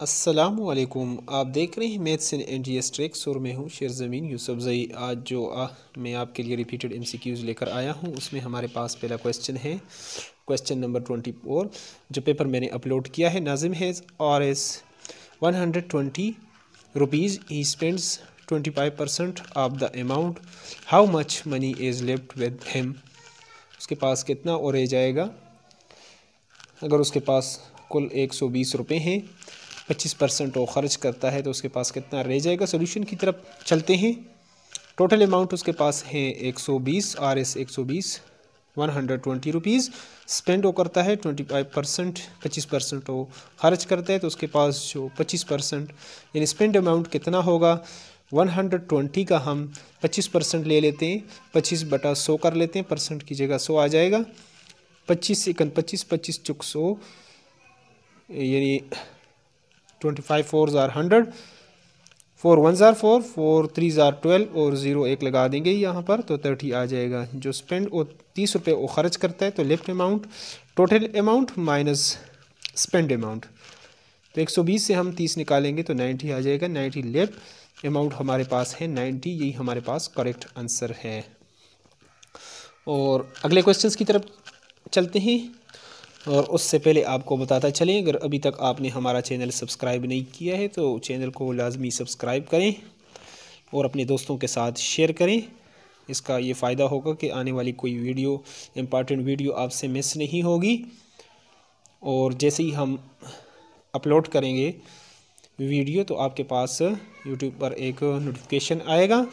अस्सलामुअलैकुम। आप देख रहे हैं मैथ्स इन एनडीएस ट्रिक्स और मैं हूं शेर ज़मीन यूसुफ जई। आज जो मैं आपके लिए रिपीटेड एमसीक्यूज़ लेकर आया हूं उसमें हमारे पास पहला क्वेश्चन है, क्वेश्चन नंबर 24, जो पेपर मैंने अपलोड किया है। Nazim has RS 120 rupees, he spends 25% of the amount, how much money is left with him. उसके पास कितना और रह जाएगा। अगर उसके पास कुल 120 रुपये हैं, 25% वो ख़र्च करता है तो उसके पास कितना रह जाएगा। सोल्यूशन की तरफ चलते हैं। टोटल अमाउंट उसके पास है 120, RS 120, 120 रुपीज़। स्पेंड वो करता है 25%, 25% वो ख़र्च करता है तो उसके पास जो 25% यानी स्पेंड अमाउंट कितना होगा। 120 का हम 25% ले लेते हैं, 25/100 कर लेते हैं, परसेंट की जगह 100 आ जाएगा। 25 सेकंड 25, 25 चुक 100 यानी 25 4 ज़ार 100, 4 1 ज़ार 4, 4 3 ज़ार 12 और 0 1 लगा देंगे यहाँ पर तो 30 आ जाएगा। जो स्पेंड वो 30 रुपये वो ख़र्च करता है तो left amount, total amount minus spend amount, तो 120 से हम 30 निकालेंगे तो 90 आ जाएगा। 90 लेफ्ट अमाउंट हमारे पास है 90, यही हमारे पास करेक्ट आंसर है। और अगले क्वेश्चंस की तरफ चलते हैं। और उससे पहले आपको बताता चलें, अगर अभी तक आपने हमारा चैनल सब्सक्राइब नहीं किया है तो चैनल को लाजमी सब्सक्राइब करें और अपने दोस्तों के साथ शेयर करें। इसका ये फ़ायदा होगा कि आने वाली कोई वीडियो, इम्पॉर्टेंट वीडियो आपसे मिस नहीं होगी। और जैसे ही हम अपलोड करेंगे वीडियो तो आपके पास यूट्यूब पर एक नोटिफिकेशन आएगा,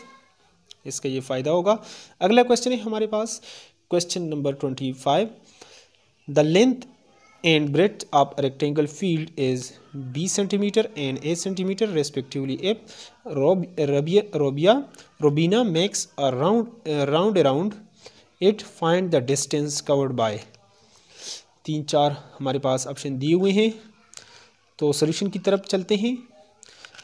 इसका ये फ़ायदा होगा। अगला क्वेश्चन है हमारे पास, question number 25। The length and breadth of a rectangle field is B centimeter and A centimeter respectively. If Robina makes a round around it, find the distance covered by। 3-4 हमारे पास option दिए हुए हैं तो solution की तरफ चलते हैं।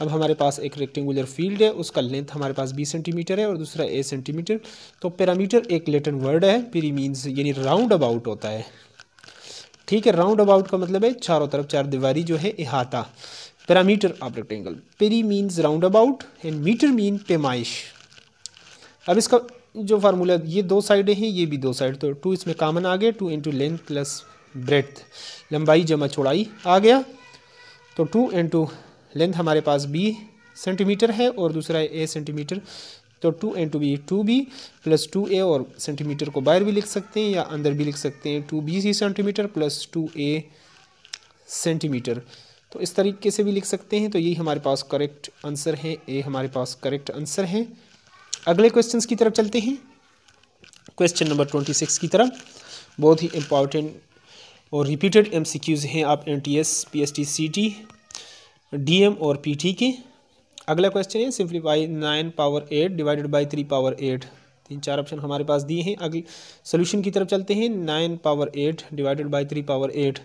अब हमारे पास एक रेक्टेंगुलर फील्ड है, उसका लेंथ हमारे पास 20 सेंटीमीटर है और दूसरा A सेंटीमीटर। तो पैरामीटर एक लैटिन वर्ड है, पेरी मीन्स यानी राउंड अबाउट होता है। ठीक है, राउंड अबाउट का मतलब है चारों तरफ, चार दीवारी जो है इहाता। Parameter of rectangle, peri means round about and meter mean पैमाइश। अब इसका जो फार्मूला, ये दो साइडें हैं, ये भी दो साइड, तो 2 इसमें कॉमन आ गया, 2 इंटू लेंथ प्लस ब्रेड्थ, लंबाई जमा चौड़ाई आ गया। तो 2 इंटू लेंथ हमारे पास B सेंटीमीटर है और दूसरा A सेंटीमीटर, तो 2 into B 2B plus 2A, और सेंटीमीटर को बाहर भी लिख सकते हैं या अंदर भी लिख सकते हैं, 2B centimetre plus 2A centimetre, तो इस तरीके से भी लिख सकते हैं। तो यही हमारे पास करेक्ट आंसर है, A हमारे पास करेक्ट आंसर है। अगले क्वेश्चंस की तरफ चलते हैं, क्वेश्चन नंबर 26 की तरफ। बहुत ही इम्पॉर्टेंट और रिपीटेड MCQs हैं आप NTS, PST, CT, DM और PT के। अगला क्वेश्चन है, simplify 9 power 8 divided by 3 power 8। 3-4 option हमारे पास दिए हैं। अगले सोल्यूशन की तरफ चलते हैं। 9 पावर 8 डिवाइडेड बाई 3 पावर 8।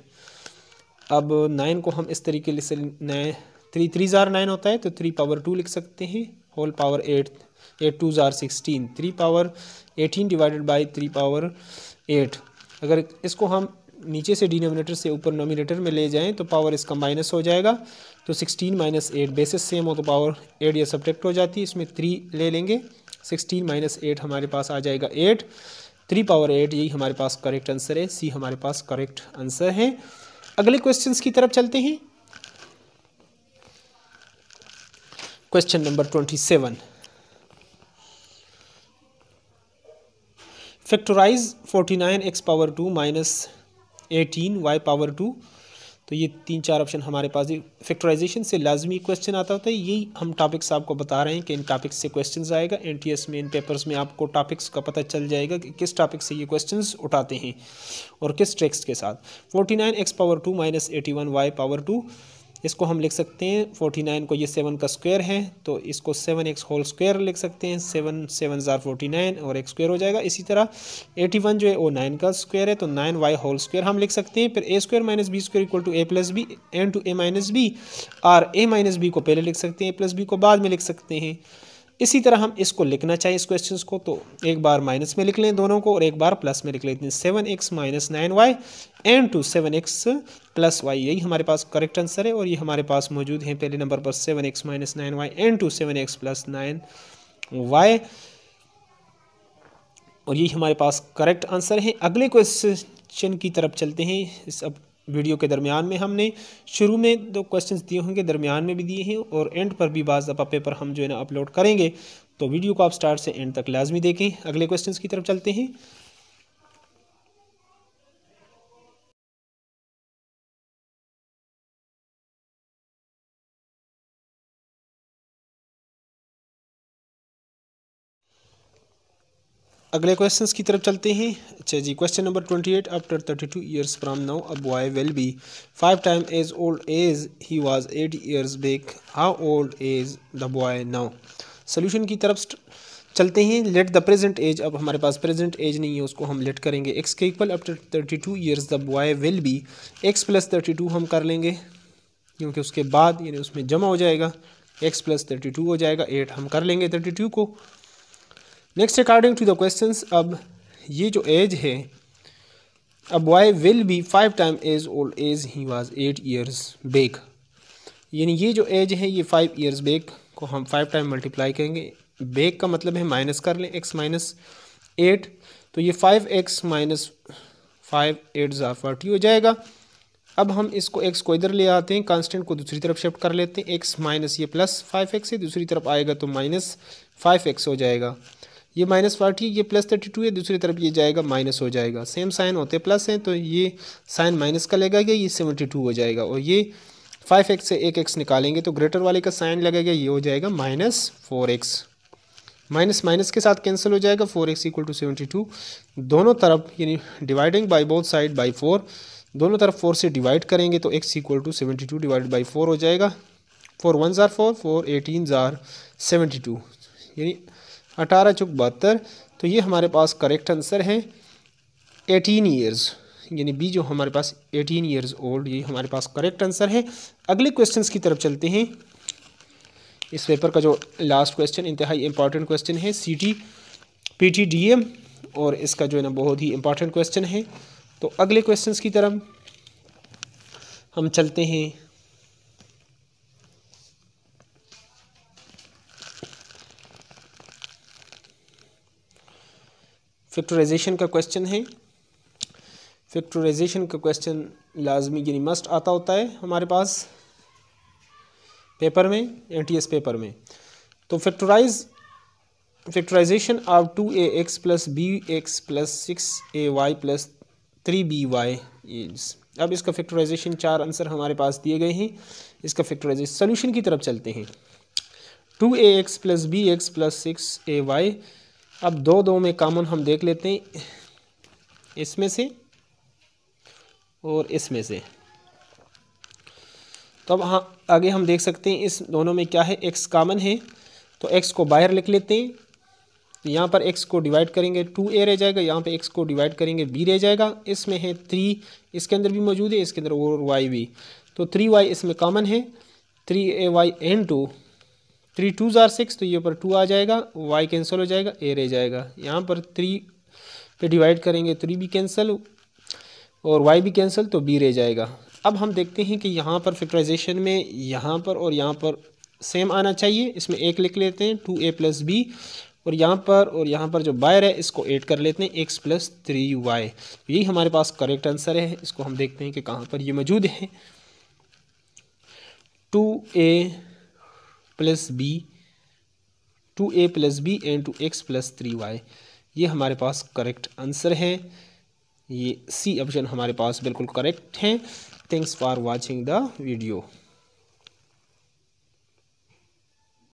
अब 9 को हम इस तरीके से 3 3 ज़ार 9 होता है तो 3 पावर 2 लिख सकते हैं, होल पावर 8, 8 2 ज़ार 16, 3 पावर 18 डिवाइडेड बाई 3 पावर 8। अगर इसको हम नीचे से डिनोमिनेटर से ऊपर नोमिनेटर में ले जाएं तो पावर इसका माइनस हो जाएगा, तो 16 माइनस 8, बेसिस सेम हो तो पावर 8 या सब्ट्रैक्ट हो जाती है, इसमें 3 ले लेंगे, 16 माइनस 8 हमारे पास आ जाएगा 8, 3 पावर 8, यही हमारे पास करेक्ट आंसर है, C हमारे पास करेक्ट आंसर है। अगले क्वेश्चंस की तरफ चलते हैं। Question number 27, factorise 49x power 2 minus 18y power 2। तो ये 3-4 ऑप्शन हमारे पास। फैक्टराइजेशन से लाजमी क्वेश्चन आता होता है, यही हम टॉपिक्स आपको बता रहे हैं कि इन टॉपिक्स से क्वेश्चंस आएगा। NTS में इन पेपर्स में आपको टॉपिक्स का पता चल जाएगा कि किस टॉपिक से ये क्वेश्चंस उठाते हैं और किस ट्रिक्स के साथ। 49x power 2 minus 81y power 2, इसको हम लिख सकते हैं 49 को, ये 7 का स्क्वायर है तो इसको 7x होल स्क्वायर लिख सकते हैं, 7 7 ज़ार 49 और x स्क्वायर हो जाएगा। इसी तरह 81 जो है वो 9 का स्क्वायर है तो 9y होल स्क्वायर हम लिख सकते हैं। फिर a square minus b square equal to a plus B and to a minus B, और a माइनस बी को पहले लिख सकते हैं, a प्लस बी को बाद में लिख सकते हैं। इसी तरह हम इसको लिखना चाहिए इस क्वेश्चन को, तो एक बार माइनस में लिख लें दोनों को और एक बार प्लस में लिख लेते हैं। 7x minus 9y and to 7x plus y, यही हमारे पास करेक्ट आंसर है और ये हमारे पास मौजूद है पहले नंबर पर 7x minus 9y and to 7x plus 9y, और ये हमारे पास करेक्ट आंसर है। अगले क्वेश्चन की तरफ चलते हैं। इस अब वीडियो के दरमियान में हमने शुरू में 2 क्वेश्चंस दिए होंगे, दरमियान में भी दिए हैं और एंड पर भी बाज़ दफ़ा पेपर हम जो है ना अपलोड करेंगे, तो वीडियो को आप स्टार्ट से एंड तक लाजमी देखें। अगले क्वेश्चंस की तरफ चलते हैं। अगले क्वेश्चंस की तरफ चलते हैं। अच्छा जी, question number 28, after 32 years from now a boy will be 5 time as old as he was 8 years back, how old as the boy now. Solution की तरफ चलते हैं। लेट द प्रेजेंट एज, अब हमारे पास प्रेजेंट एज नहीं है, उसको हम लेट करेंगे एक्स के equal. After 32 years the boy will B, x plus 32 हम कर लेंगे क्योंकि उसके बाद यानी उसमें जमा हो जाएगा, एक्स प्लस 32 हो जाएगा, 8 हम कर लेंगे 32 को। Next according to the questions, अब ये जो एज है, a boy will be 5 time as old as he was 8 years back, यानी ये जो एज है ये 5 ईयर्स बैक को हम 5 टाइम मल्टीप्लाई करेंगे। बैक का मतलब है माइनस कर लें, x माइनस 8, तो ये 5x माइनस 5 8 40 हो जाएगा। अब हम इसको x को इधर ले आते हैं, कांस्टेंट को दूसरी तरफ शिफ्ट कर लेते हैं। x माइनस ये प्लस 5x है, दूसरी तरफ आएगा तो माइनस 5x हो जाएगा। ये माइनस 40, ये प्लस 32 है, दूसरी तरफ ये जाएगा माइनस हो जाएगा। सेम साइन होते प्लस हैं तो ये साइन माइनस का लगेगा, ये 72 हो जाएगा। और ये 5x से एक x निकालेंगे तो ग्रेटर वाले का साइन लगेगा, ये हो जाएगा माइनस 4x। माइनस माइनस के साथ कैंसिल हो जाएगा, 4x इक्वल टू 72। दोनों तरफ यानी dividing by both side by 4, दोनों तरफ 4 से डिवाइड करेंगे तो x equal to 72 divide by 4 हो जाएगा। 4 1 जार 4, 4 18 जार 72, यानी 18 चौक 72। तो ये हमारे पास करेक्ट आंसर है 18 ईयर्स, यानी बी जो हमारे पास 18 ईयर्स ओल्ड, ये हमारे पास करेक्ट आंसर है। अगले क्वेश्चंस की तरफ चलते हैं। इस पेपर का जो लास्ट क्वेश्चन इंतहाई इंपॉर्टेंट क्वेश्चन है, CT PT DM, और इसका जो है ना बहुत ही इंपॉर्टेंट क्वेश्चन है। तो अगले क्वेश्चंस की तरफ हम चलते हैं। फैक्टराइजेशन का क्वेश्चन है। फैक्टराइजेशन का क्वेश्चन लाजमी यानी मस्ट आता होता है हमारे पास पेपर में, NTS पेपर में। तो factorisation of 2ax plus bx plus 6ay plus 3by is, अब इसका फैक्टराइजेशन 4 आंसर हमारे पास दिए गए हैं। इसका फैक्टराइजेशन सोल्यूशन की तरफ चलते हैं। 2ax plus bx plus 6ay, अब दो में कॉमन हम देख लेते हैं, इसमें से और इसमें से। तो अब हाँ आगे हम देख सकते हैं इस दोनों में क्या है, x कॉमन है तो x को बाहर लिख लेते हैं। तो यहाँ पर x को डिवाइड करेंगे 2a रह जाएगा, यहाँ पे x को डिवाइड करेंगे b रह जाएगा। इसमें है 3, इसके अंदर भी मौजूद है, इसके अंदर और y भी, तो 3y इसमें कॉमन है। 3ay एन 2, 3 2 जार 6, तो ये पर 2 आ जाएगा, y कैंसिल हो जाएगा, a रह जाएगा। यहाँ पर 3 पे डिवाइड करेंगे 3 भी कैंसिल और y भी कैंसिल, तो b रह जाएगा। अब हम देखते हैं कि यहाँ पर फैक्टराइजेशन में यहाँ पर और यहाँ पर सेम आना चाहिए, इसमें 1 लिख लेते हैं 2a प्लस b, और यहाँ पर जो बाहर है इसको ऐड कर लेते हैं x प्लस 3y। यही हमारे पास करेक्ट आंसर है। इसको हम देखते हैं कि कहाँ पर ये मौजूद है। 2a plus b, 2a plus b and 2x plus 3y, ये हमारे पास करेक्ट आंसर है। ये C ऑप्शन हमारे पास बिल्कुल करेक्ट है। Thanks for watching the video.